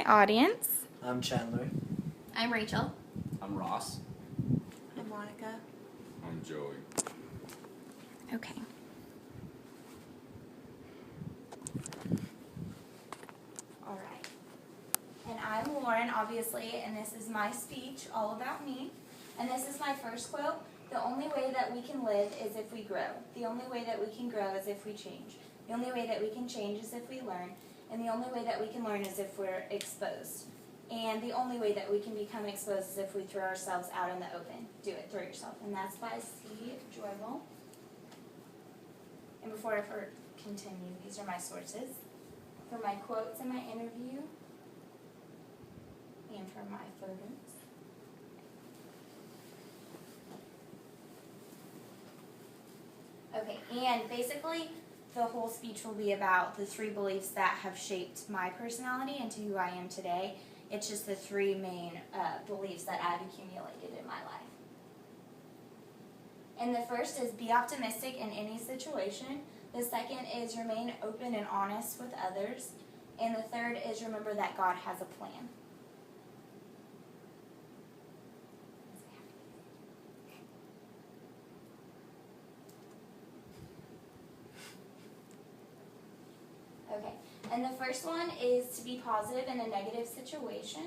my audience. I'm Chandler. I'm Rachel. I'm Ross. I'm Monica. I'm Joey. Okay. All right. And I'm Lauren, obviously, and this is my speech all about me. And this is my first quote. The only way that we can live is if we grow. The only way that we can grow is if we change. The only way that we can change is if we learn. And the only way that we can learn is if we're exposed. And the only way that we can become exposed is if we throw ourselves out in the open. Do it, throw yourself. And that's by C. Joyville. And before I continue, these are my sources for my quotes in my interview and for my photos. Okay, and basically the whole speech will be about the 3 beliefs that have shaped my personality into who I am today. It's just the 3 main beliefs that I've accumulated in my life. And the first is be optimistic in any situation. The second is remain open and honest with others. And the third is remember that God has a plan. Okay, and the first one is to be positive in a negative situation.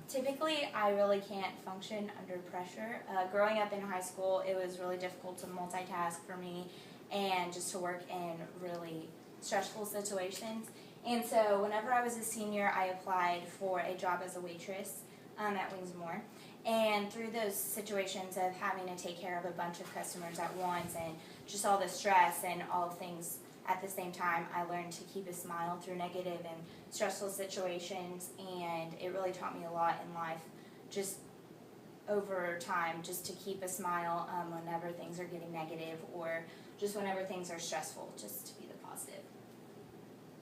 Typically, I really can't function under pressure. Growing up in high school, it was really difficult to multitask for me and just to work in really stressful situations. And so whenever I was a senior, I applied for a job as a waitress at Wings More. And through those situations of having to take care of a bunch of customers at once and just all the stress and all things at the same time, I learned to keep a smile through negative and stressful situations, and it really taught me a lot in life just over time, just to keep a smile whenever things are getting negative or just whenever things are stressful, just to be the positive.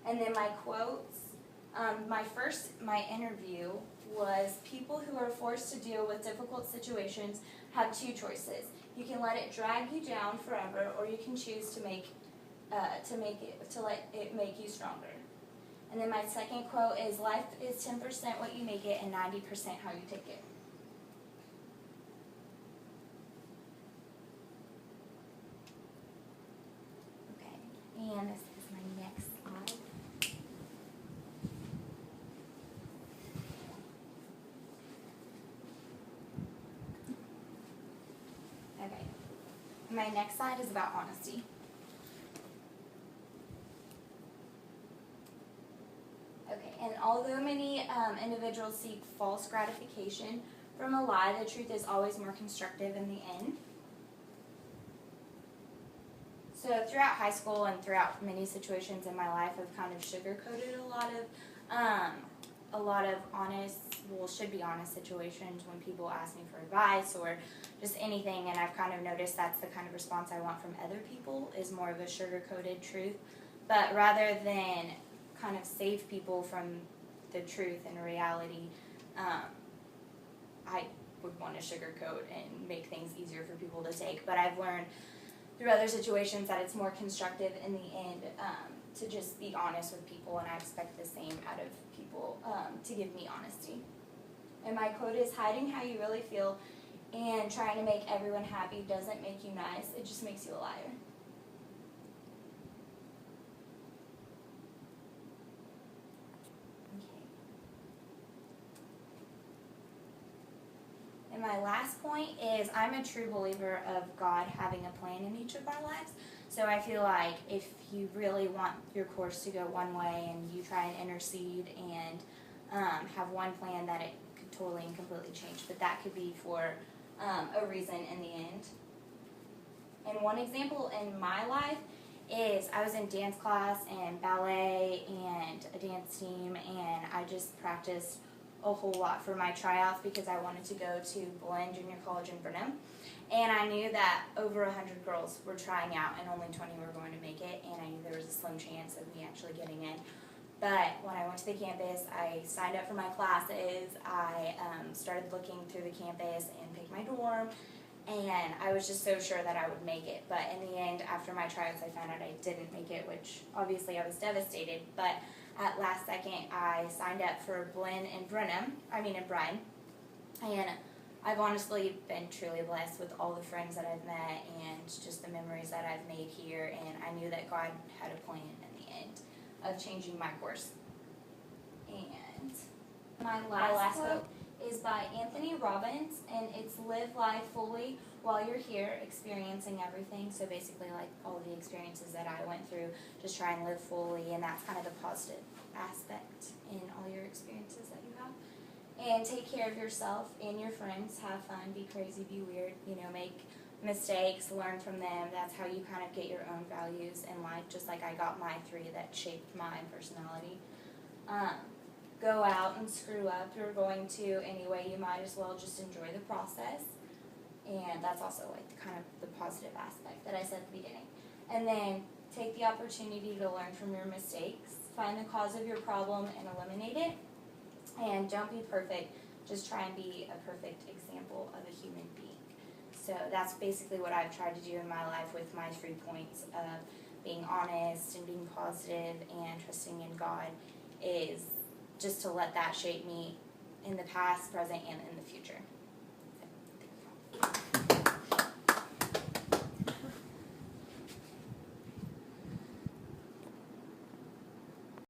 And then my quotes, my interview was people who are forced to deal with difficult situations have 2 choices. You can let it drag you down forever, or you can choose to let it make you stronger. And then my second quote is life is 10% what you make it and 90% how you take it. Okay, and this is my next slide. Okay, my next slide is about honesty. Okay, and although many individuals seek false gratification from a lie, the truth is always more constructive in the end. So throughout high school and throughout many situations in my life, I've kind of sugarcoated a lot of honest, should be honest situations when people ask me for advice or just anything, and I've kind of noticed that's the kind of response I want from other people, is more of a sugar-coated truth. But rather than kind of save people from the truth and reality, I would want to sugarcoat and make things easier for people to take. But I've learned through other situations that it's more constructive in the end to just be honest with people, and I expect the same out of people to give me honesty. And my quote is, hiding how you really feel and trying to make everyone happy doesn't make you nice, it just makes you a liar. And my last point is I'm a true believer of God having a plan in each of our lives. So I feel like if you really want your course to go one way and you try and intercede and have one plan, that it could totally and completely change. But that could be for a reason in the end. And one example in my life is I was in dance class and ballet and a dance team, and I just practiced a whole lot for my tryouts because I wanted to go to Belen Junior College in Brenham. And I knew that over 100 girls were trying out and only 20 were going to make it, and I knew there was a slim chance of me actually getting in. But when I went to the campus, I signed up for my classes, I started looking through the campus and picked my dorm, and I was just so sure that I would make it. But in the end, after my tryouts, I found out I didn't make it, which obviously I was devastated, but at last second, I signed up for Blinn and Brine. And I've honestly been truly blessed with all the friends that I've met and just the memories that I've made here. And I knew that God had a plan in the end of changing my course. And my last quote is by Anthony Robbins, and it's live life fully while you're here experiencing everything. So basically, like all the experiences that I went through, just try and live fully, and that's kind of the positive aspect in all your experiences that you have. And take care of yourself and your friends. Have fun, be crazy, be weird, make mistakes, learn from them. That's how you kind of get your own values in life, just like I got my 3 that shaped my personality. Go out and screw up. You're going to anyway. You might as well just enjoy the process. And that's also like kind of the positive aspect that I said at the beginning. And then take the opportunity to learn from your mistakes. Find the cause of your problem and eliminate it. And don't be perfect. Just try and be a perfect example of a human being. So that's basically what I've tried to do in my life with my 3 points of being honest and being positive and trusting in God, is just to let that shape me in the past, present, and in the future.